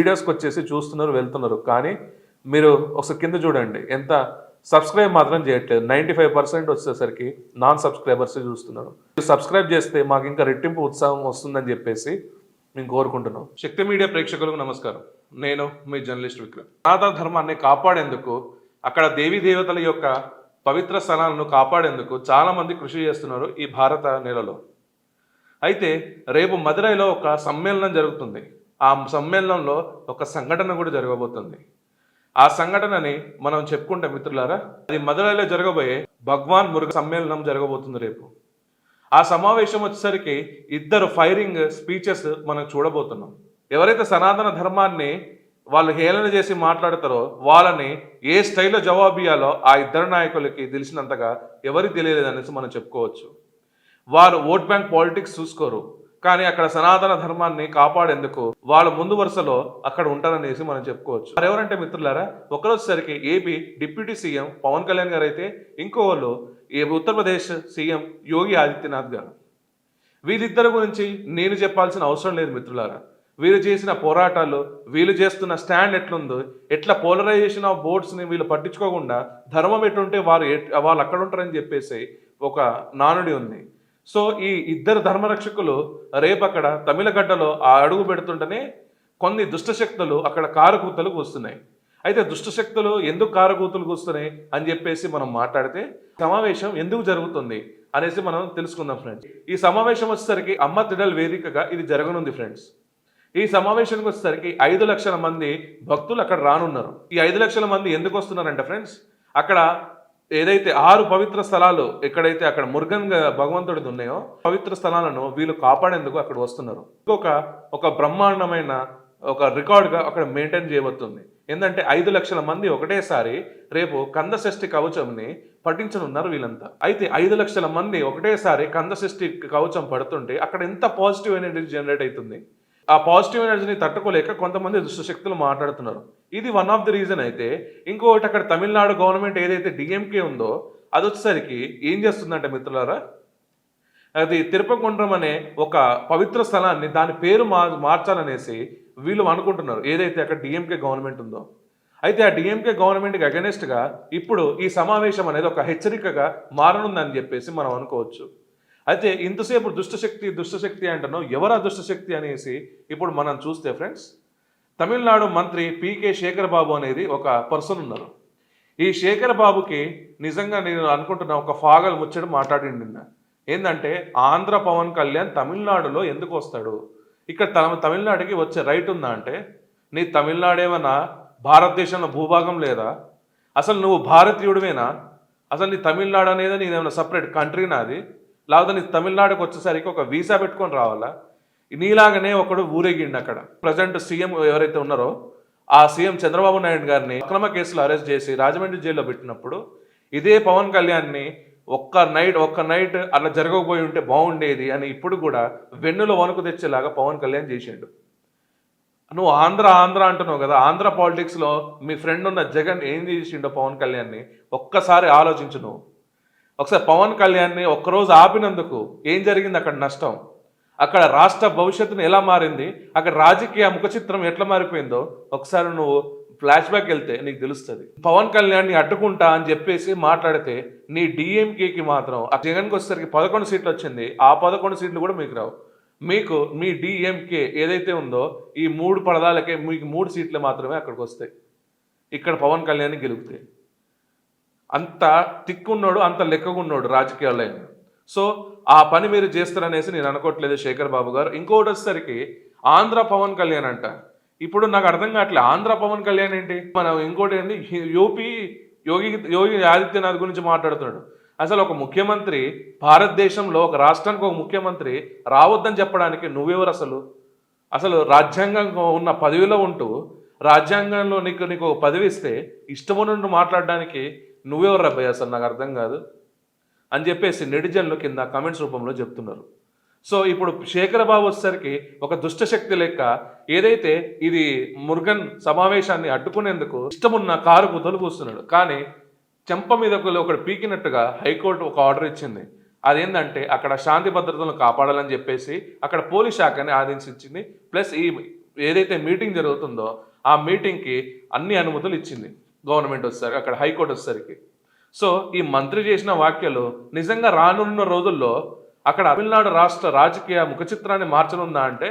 వీడియోస్కి వచ్చేసి చూస్తున్నారు, వెళ్తున్నారు. కానీ మీరు ఒకసారి కింద చూడండి, ఎంత సబ్స్క్రైబ్ మాత్రం చేయట్లేదు. 95% వచ్చేసరికి నాన్ సబ్స్క్రైబర్స్ చూస్తున్నారు. సబ్స్క్రైబ్ చేస్తే మాకు ఇంకా రెట్టింపు ఉత్సాహం వస్తుందని చెప్పేసి మేము కోరుకుంటున్నాం. శక్తి మీడియా ప్రేక్షకులకు నమస్కారం. నేను మీ జర్నలిస్ట్ విక్రమ్. సనాతన ధర్మాన్ని కాపాడేందుకు, అక్కడ దేవీ దేవతల యొక్క పవిత్ర స్థలాలను కాపాడేందుకు చాలామంది కృషి చేస్తున్నారు ఈ భారత నేలలో. అయితే రేపు మదురైలో ఒక సమ్మేళనం జరుగుతుంది. ఆ సమ్మేళనంలో ఒక సంఘటన కూడా జరగబోతుంది. ఆ సంఘటనని మనం చెప్పుకుంటే మిత్రులారా, అది మదురైలో జరగబోయే భగవాన్ మురుగ సమ్మేళనం జరగబోతుంది రేపు. ఆ సమావేశం వచ్చేసరికి ఇద్దరు ఫైరింగ్ స్పీచెస్ మనం చూడబోతున్నాం. ఎవరైతే సనాతన ధర్మాన్ని వాళ్ళు హేళన చేసి మాట్లాడతారో వాళ్ళని ఏ స్టైల్లో జవాబు ఇయ్యాలో ఆ ఇద్దరు నాయకులకి తెలిసినంతగా ఎవరికి తెలియలేదనేసి మనం చెప్పుకోవచ్చు. వారు ఓట్ బ్యాంక్ పాలిటిక్స్ చూసుకోరు, కానీ అక్కడ సనాతన ధర్మాన్ని కాపాడేందుకు వాళ్ళ ముందు వరుసలో అక్కడ ఉంటారనేసి మనం చెప్పుకోవచ్చు. మరి ఎవరంటే మిత్రులారా, ఒకరోజుసరికి AP deputy CM Pawan Kalyan గారు అయితే, ఇంకో వాళ్ళు ఉత్తరప్రదేశ్ సీఎం యోగి ఆదిత్యనాథ్ గారు. వీళ్ళిద్దరి గురించి నేను చెప్పాల్సిన అవసరం లేదు మిత్రులారా. వీళ్ళు చేసిన పోరాటాలు, వీళ్ళు చేస్తున్న స్టాండ్ ఎట్లుందో, ఎట్లా పోలరైజేషన్ ఆఫ్ బోర్డ్స్ని వీళ్ళు పట్టించుకోకుండా ధర్మం ఎటుంటే వాళ్ళు అక్కడ ఉంటారని చెప్పేసి ఒక నానుడి ఉంది. సో ఈ ఇద్దరు ధర్మరక్షకులు రేపు అక్కడ తమిళగడ్డలో ఆ అడుగు పెడుతుంటేనే కొన్ని దుష్టశక్తులు అక్కడ కారుకూతలు కూస్తున్నాయి. అయితే దుష్టశక్తులు ఎందుకు కారుకూతలు కూస్తున్నాయి అని చెప్పేసి మనం మాట్లాడితే, సమావేశం ఎందుకు జరుగుతుంది అనేసి మనం తెలుసుకుందాం ఫ్రెండ్స్. ఈ సమావేశం వచ్చేసరికి అమ్మ తిడల్ వేదికగా ఇది జరగనుంది ఫ్రెండ్స్. ఈ సమావేశానికి వచ్చేసరికి 5 లక్షల మంది భక్తులు అక్కడ రానున్నారు. ఈ 5 లక్షల మంది ఎందుకు వస్తున్నారంటే ఫ్రెండ్స్, అక్కడ ఏదైతే 6 పవిత్ర స్థలాలు ఎక్కడైతే అక్కడ మురుగన్ భగవంతుడిది ఉన్నాయో పవిత్ర స్థలాలను వీళ్ళు కాపాడేందుకు అక్కడ వస్తున్నారు. ఒక బ్రహ్మాండమైన ఒక రికార్డుగా అక్కడ మెయింటైన్ చేయబడుతుంది. ఏంటంటే 5 లక్షల మంది ఒకటేసారి రేపు కందషష్ఠి కవచంని పఠించనున్నారు వీళ్ళంతా. అయితే 5 లక్షల మంది ఒకటేసారి కందషష్ఠి కవచం పడుతుంటే అక్కడ ఎంత పాజిటివ్ ఎనర్జీ జనరేట్ అవుతుంది. ఆ పాజిటివ్ ఎనర్జీని తట్టుకోలేక కొంతమంది దుష్టశక్తులు మాట్లాడుతున్నారు. ఇది వన్ ఆఫ్ ది రీజన్. అయితే ఇంకొకటి, అక్కడ తమిళనాడు గవర్నమెంట్ ఏదైతే డిఎంకే ఉందో అది వచ్చేసరికి ఏం చేస్తుందంటే మిత్రులారా, అది తిరుపకుండ్రం అనే ఒక పవిత్ర స్థలాన్ని దాని పేరు మార్చాలనేసి వీళ్ళు అనుకుంటున్నారు, ఏదైతే అక్కడ డిఎంకే గవర్నమెంట్ ఉందో. అయితే ఆ డిఎంకే గవర్నమెంట్కి అగెనెస్ట్గా ఇప్పుడు ఈ సమావేశం అనేది ఒక హెచ్చరికగా మారనుందని చెప్పేసి మనం అనుకోవచ్చు. అయితే ఇంతసేపు దుష్టశక్తి అంటున్నాం, ఎవరా దుష్టశక్తి అనేసి ఇప్పుడు మనం చూస్తే ఫ్రెండ్స్, తమిళనాడు మంత్రి పీకే శేఖర్ బాబు అనేది ఒక పర్సన్ ఉన్నారు. ఈ శేఖర్ బాబుకి నిజంగా నేను అనుకుంటున్నా ఒక ఫాగల్ ముచ్చట మాట్లాడింది నిన్న. ఏంటంటే, ఆంధ్ర పవన్ కళ్యాణ్ తమిళనాడులో ఎందుకు వస్తాడు, ఇక్కడ తమిళనాడుకి వచ్చే రైట్ ఉందా అంటే, నీ తమిళనాడేమన్నా భారతదేశంలో భూభాగం లేదా, అసలు నువ్వు భారతీయుడివేనా, అసలు నీ తమిళనాడు అనేది నీదేమన్నా సపరేట్ కంట్రీనా అది, లేకపోతే నీ తమిళనాడుకి వచ్చేసరికి ఒక వీసా పెట్టుకొని రావాలా. నీలాగనే ఒకడు ఊరేగిండి అక్కడ. ప్రజెంట్ సీఎం ఎవరైతే ఉన్నారో ఆ సీఎం చంద్రబాబు నాయుడు గారిని అక్రమ కేసులు అరెస్ట్ చేసి రాజమండ్రి జైల్లో పెట్టినప్పుడు ఇదే పవన్ కళ్యాణ్ని ఒక్క నైట్ అలా జరగకపోయి ఉంటే బాగుండేది అని ఇప్పుడు కూడా వెన్నులో వణుకు తెచ్చేలాగా పవన్ కళ్యాణ్ చేసిండు. నువ్వు ఆంధ్ర అంటున్నావు కదా, ఆంధ్ర పాలిటిక్స్లో మీ ఫ్రెండ్ ఉన్న జగన్ ఏం చేసిండో పవన్ కళ్యాణ్ని ఒక్కసారి ఆలోచించు. నువ్వు ఒకసారి పవన్ కళ్యాణ్ని ఒక్కరోజు ఆపినందుకు ఏం జరిగింది, అక్కడ నష్టం, అక్కడ రాష్ట్ర భవిష్యత్తును ఎలా మారింది, అక్కడ రాజకీయ ముఖ చిత్రం ఎట్లా మారిపోయిందో ఒకసారి నువ్వు ఫ్లాష్ బ్యాక్ వెళ్తే నీకు తెలుస్తుంది. పవన్ కళ్యాణ్ని అడ్డుకుంటా అని చెప్పేసి మాట్లాడితే నీ డిఎంకేకి మాత్రం ఆ జగన్కి వచ్చేసరికి 11 సీట్లు వచ్చింది. ఆ 11 సీట్లు కూడా మీకు రావు. మీకు మీ డిఎంకే ఏదైతే ఉందో ఈ 3 పడదాలకే మీకు 3 సీట్లు మాత్రమే అక్కడికి వస్తాయి. ఇక్కడ పవన్ కళ్యాణ్ గెలుపుతాయి. అంత తిక్కున్నాడు, అంత లెక్కగున్నాడు రాజకీయాల్లో. సో ఆ పని మీరు చేస్తారనేసి నేను అనుకోవట్లేదు శేఖర్ బాబు గారు. ఇంకోటి వచ్చేసరికి ఆంధ్ర పవన్ కళ్యాణ్ అంట. ఇప్పుడు నాకు అర్థం కావట్లేదు, ఆంధ్ర పవన్ కళ్యాణ్ ఏంటి, మనం ఇంకోటి ఏంటి, యోగి ఆదిత్యనాథ్ గురించి మాట్లాడుతున్నాడు. అసలు ఒక ముఖ్యమంత్రి, భారతదేశంలో ఒక రాష్ట్రానికి ఒక ముఖ్యమంత్రి రావద్దని చెప్పడానికి నువ్వెవరు అసలు రాజ్యాంగం ఉన్న పదవిలో ఉంటూ రాజ్యాంగంలో నీకు ఒక పదవి ఇస్తే ఇష్టమున్న మాట్లాడడానికి నువ్వెవరు రబ్బయ్య, అసలు నాకు అర్థం కాదు అని చెప్పేసి నెటిజన్లు కింద కామెంట్స్ రూపంలో చెప్తున్నారు. సో ఇప్పుడు శేఖర్ బాబు వచ్చేసరికి ఒక దుష్టశక్తి లెక్క ఏదైతే ఇది మురుగన్ సమావేశాన్ని అడ్డుకునేందుకు ఇష్టమున్న కారుకు తొలుగుస్తున్నాడు. కానీ చెంప మీద ఒకటి పీకినట్టుగా హైకోర్టు ఒక ఆర్డర్ ఇచ్చింది. అదేంటంటే అక్కడ శాంతి భద్రతలను కాపాడాలని చెప్పేసి అక్కడ పోలీస్ శాఖని ఆదేశించింది. ప్లస్ ఈ ఏదైతే మీటింగ్ జరుగుతుందో ఆ మీటింగ్కి అన్ని అనుమతులు ఇచ్చింది గవర్నమెంట్ వచ్చేసరికి, అక్కడ హైకోర్టు వచ్చేసరికి. సో ఈ మంత్రి చేసిన వ్యాఖ్యలు నిజంగా రానున్న రోజుల్లో అక్కడ తమిళనాడు రాష్ట్ర రాజకీయ ముఖ చిత్రాన్ని మార్చనుందా అంటే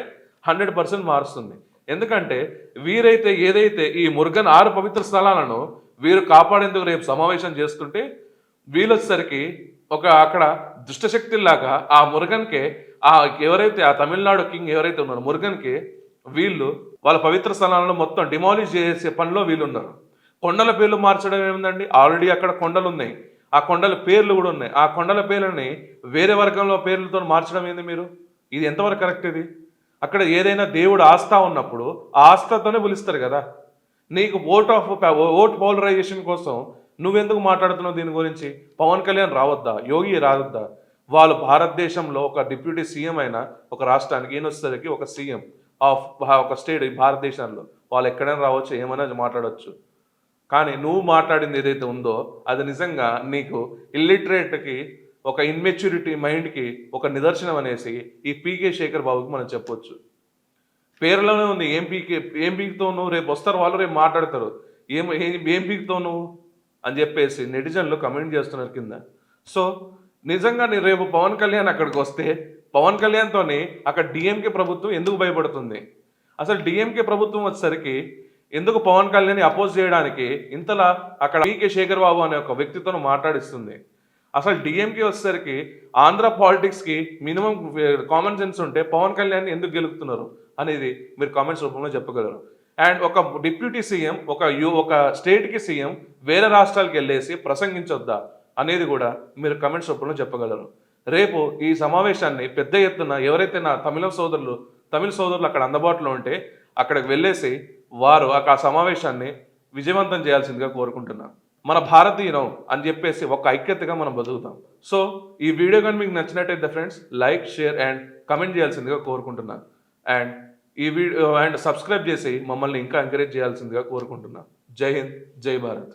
100% మారుస్తుంది. ఎందుకంటే వీరైతే ఏదైతే ఈ మురుగన్ 6 పవిత్ర స్థలాలను వీరు కాపాడేందుకు రేపు సమావేశం చేస్తుంటే వీళ్ళొచ్చేసరికి అక్కడ దుష్టశక్తిలాగా ఆ మురుగన్కే ఆ ఎవరైతే ఆ తమిళనాడు కింగ్ ఎవరైతే ఉన్నారో మురుగన్కి వీళ్ళు వాళ్ళ పవిత్ర స్థలాలను మొత్తం డిమాలిష్ చేసే పనిలో వీళ్ళు ఉన్నారు. కొండల పేర్లు మార్చడం ఏముందండి? ఆల్రెడీ అక్కడ కొండలు ఉన్నాయి, ఆ కొండల పేర్లు కూడా ఉన్నాయి. ఆ కొండల పేర్లని వేరే వర్గంలో పేర్లతో మార్చడం ఏంది మీరు? ఇది ఎంతవరకు కరెక్ట్? ఇది అక్కడ ఏదైనా దేవుడు ఆస్థా ఉన్నప్పుడు ఆ ఆస్థాతోనే పిలుస్తారు కదా. నీకు ఓట్ పోలరైజేషన్ కోసం నువ్వెందుకు మాట్లాడుతున్నావు దీని గురించి? పవన్ కళ్యాణ్ రావద్దా? యోగి రావద్దా? వాళ్ళు భారతదేశంలో ఒక డిప్యూటీ సీఎం అయిన ఒక రాష్ట్రానికి ఈయన వచ్చేసరికి ఒక సీఎం ఆఫ్ ఒక స్టేట్ భారతదేశంలో వాళ్ళు ఎక్కడైనా రావచ్చు, ఏమైనా మాట్లాడవచ్చు. కానీ నువ్వు మాట్లాడింది ఏదైతే ఉందో అది నిజంగా నీకు ఇల్లిటరేట్కి ఒక ఇన్మెచ్యూరిటీ మైండ్కి ఒక నిదర్శనం అనేసి ఈ పీకే శేఖర్ బాబుకి మనం చెప్పొచ్చు. పేర్లోనే ఉంది ఏం పీకుతావు నువ్వు, రేపు వస్తారు వాళ్ళు, రేపు మాట్లాడతారు, ఏం పీకుతావు నువ్వు అని చెప్పేసి నెటిజన్లు కమెంట్ చేస్తున్నారు కింద. సో నిజంగా నీ రేపు పవన్ కళ్యాణ్ అక్కడికి వస్తే పవన్ కళ్యాణ్తోని అక్కడ డిఎంకే ప్రభుత్వం ఎందుకు భయపడుతుంది? అసలు డిఎంకే ప్రభుత్వం వచ్చేసరికి ఎందుకు పవన్ కళ్యాణ్ అపోజ్ చేయడానికి ఇంతలా అక్కడ పీకే శేఖర్ బాబు అనే ఒక వ్యక్తితో మాట్లాడిస్తుంది? అసలు డిఎంకే వచ్చేసరికి ఆంధ్ర పాలిటిక్స్కి మినిమం కామన్ సెన్స్ ఉంటే పవన్ కళ్యాణ్ ఎందుకు గెలుపుతున్నారు అనేది మీరు కామెంట్స్ రూపంలో చెప్పగలరు. అండ్ ఒక డిప్యూటీ సీఎం ఒక స్టేట్కి సీఎం వేరే రాష్ట్రాలకు వెళ్ళేసి ప్రసంగించొద్దా అనేది కూడా మీరు కామెంట్స్ రూపంలో చెప్పగలరు. రేపు ఈ సమావేశాన్ని పెద్ద ఎత్తున ఎవరైతే నా తమిళ సోదరులు అక్కడ అందుబాటులో ఉంటే అక్కడికి వెళ్ళేసి వారు ఆ సమావేశాన్ని విజయవంతం చేయాల్సిందిగా కోరుకుంటున్నాను. మన భారతీయులం అని చెప్పేసి ఒక ఐక్యతగా మనం బతుకుతాం. సో ఈ వీడియో కానీ మీకు నచ్చినట్టయితే friends like, share and comment చేయాల్సిందిగా కోరుకుంటున్నాను. అండ్ ఈ వీడియో అండ్ సబ్స్క్రైబ్ చేసి మమ్మల్ని ఇంకా ఎంకరేజ్ చేయాల్సిందిగా కోరుకుంటున్నాను. జై హింద్, జై భారత్.